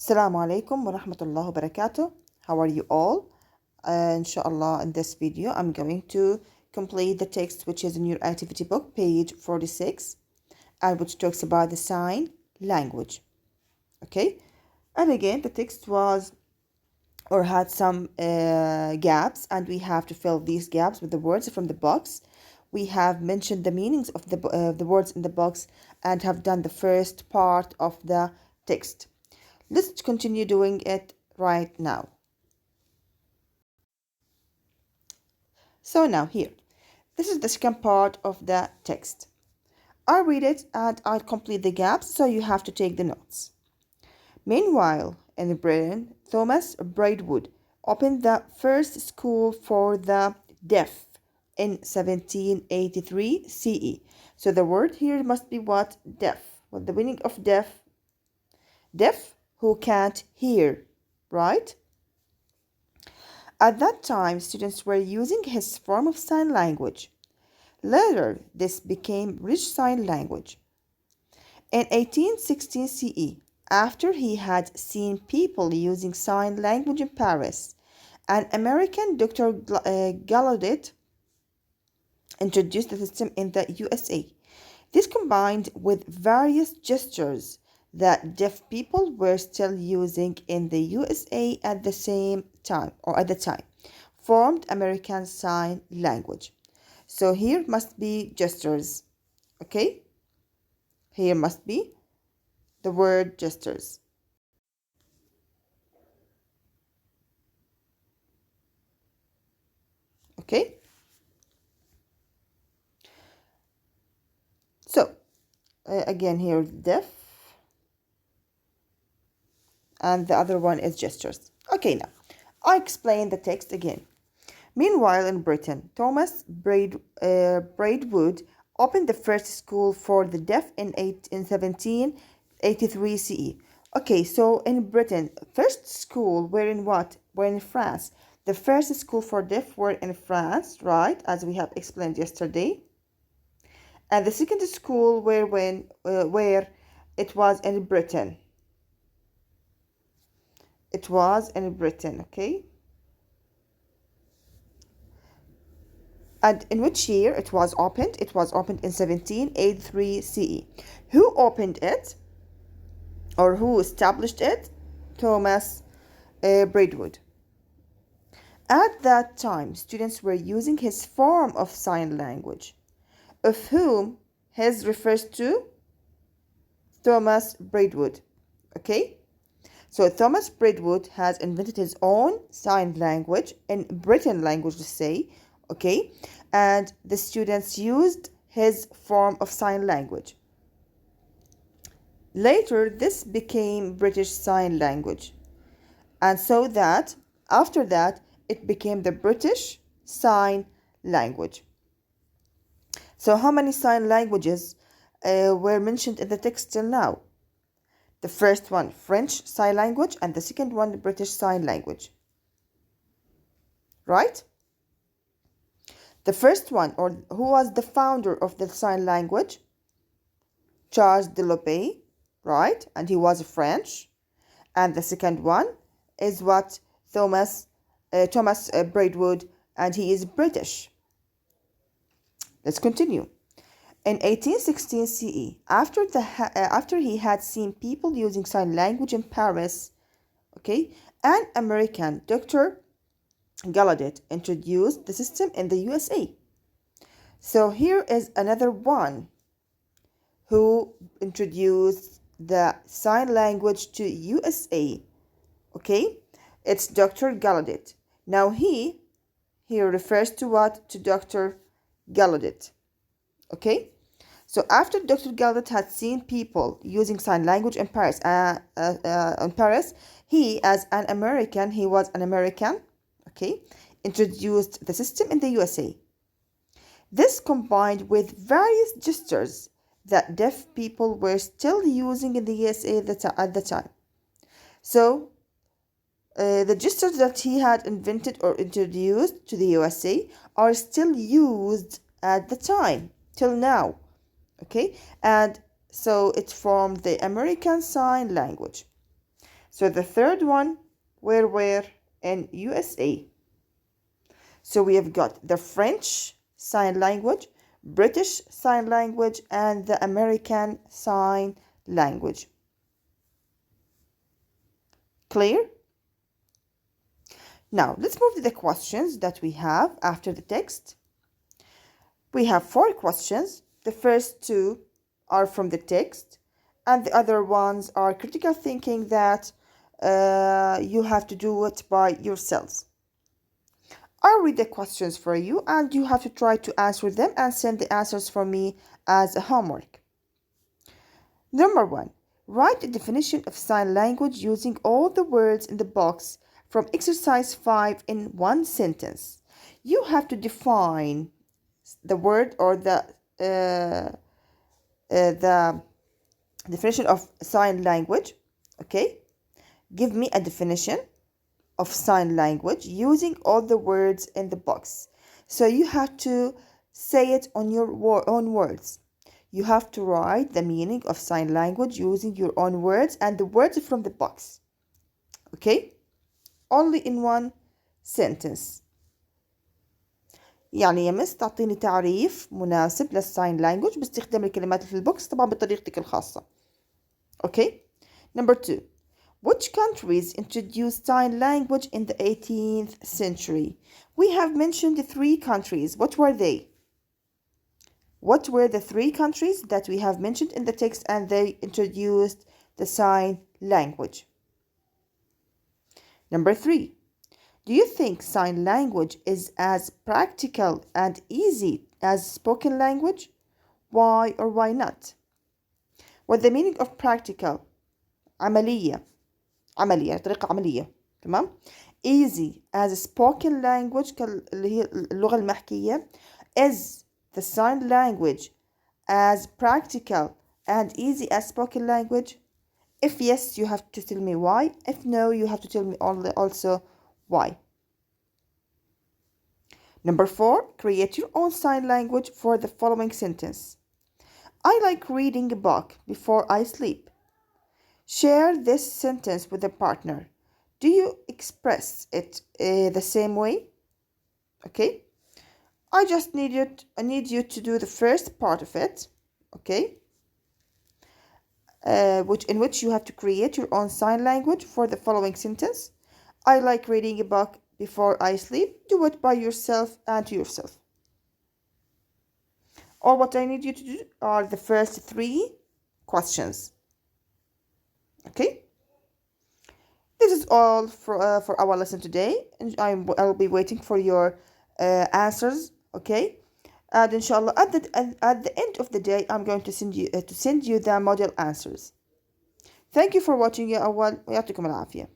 Assalamu alaikum wa rahmatullahi wa barakatuh. How are you all? Inshallah, in this video, I'm going to complete the text which is in your activity book, page 46, and which talks about the sign language. Okay, and again, the text was or had some gaps, and we have to fill these gaps with the words from the box. We have mentioned the meanings of the words in the box and have done the first part of the text. Let's continue doing it right now. So now here, this is the second part of the text. I'll read it and I'll complete the gaps, so you have to take the notes. Meanwhile, in Britain, Thomas Braidwood opened the first school for the deaf in 1783 CE. So the word here must be what? Deaf. What the meaning of deaf? Deaf who can't hear, right? At that time, students were using his form of sign language. Later, this became British Sign Language. In 1816 CE, after he had seen people using sign language in Paris, an American Dr. Gallaudet introduced the system in the USA. This combined with various gestures that deaf people were still using in the USA at the same time, or at the time, formed American Sign Language. So here must be gestures, okay? Here must be the word gestures. Okay? So, again here, deaf. And the other one is gestures. Okay, now, I explain the text again. Meanwhile, in Britain, Thomas Braidwood opened the first school for the deaf in 1783 CE. Okay, so in Britain, first school were in what? Were in France. The first school for deaf were in France, right? As we have explained yesterday. And the second school were where it was in Britain. It was in Britain, okay? And in which year it was opened? It was opened in 1783 CE. Who opened it? Or who established it? Thomas Braidwood. At that time, students were using his form of sign language, of whom his refers to Thomas Braidwood, okay? So Thomas Braidwood has invented his own sign language, in Britain language to say, okay? And the students used his form of sign language. Later, this became British Sign Language. And so that, after that, it became the British Sign Language. So how many sign languages were mentioned in the text till now? The first one, French Sign Language, and the second one, the British Sign Language. Right? The first one, or who was the founder of the sign language? Charles de Lopé, right? And he was French. And the second one is what? Thomas Braidwood, and he is British. Let's continue. In 1816 CE, after he had seen people using sign language in Paris, okay, an American Dr. Gallaudet introduced the system in the USA. So here is another one who introduced the sign language to USA, okay? It's Dr. Gallaudet. Now he refers to what? To Dr. Gallaudet, okay? So after Dr. Gallaudet had seen people using sign language in Paris, he, as an American, he was an American, okay, introduced the system in the USA. This combined with various gestures that deaf people were still using in the USA at the time. So the gestures that he had invented or introduced to the USA are still used at the time, till now. Okay, and so it formed the American Sign Language. So the third one, where? In USA. So we have got the French Sign Language, British Sign Language, and the American Sign Language. Clear? Now, let's move to the questions that we have after the text. We have 4 questions. The first 2 are from the text, and the other ones are critical thinking that you have to do it by yourselves. I'll read the questions for you, and you have to try to answer them and send the answers for me as a homework. Number 1. Write a definition of sign language using all the words in the box from exercise 5 in one sentence. You have to define the word or the definition of sign language. Okay, give me a definition of sign language using all the words in the box. So you have to say it on your own words. You have to write the meaning of sign language using your own words and the words from the box. Okay, only in one sentence. يعني يا مس تعطيني تعريف مناسب للساين لانجوج باستخدام الكلمات اللي في البوكس طبعا بطريقتك الخاصة. Okay. Number 2. Which countries introduced sign language in the 18th century? We have mentioned 3 countries. What were they? What were the 3 countries that we have mentioned in the text and they introduced the sign language? Number 3. Do you think sign language is as practical and easy as spoken language? Why or why not? What the meaning of practical? عملية طريقة عملية. تمام. Easy as spoken language اللي هي اللغة المحكية. Is the sign language as practical and easy as spoken language? If yes, you have to tell me why. If no, you have to tell me also why. Number 4, create your own sign language for the following sentence. I like reading a book before I sleep. Share this sentence with a partner. Do you express it the same way? Okay. I need you to do the first part of it. Okay. In which you have to create your own sign language for the following sentence. I like reading a book before I sleep. Do it by yourself and to yourself. All what I need you to do are the first 3 questions. Okay. This is all for our lesson today, and I'll be waiting for your answers. Okay. And inshallah, at the end of the day, I'm going to send you the model answers. Thank you for watching. يا أول ويعطيكم العافية.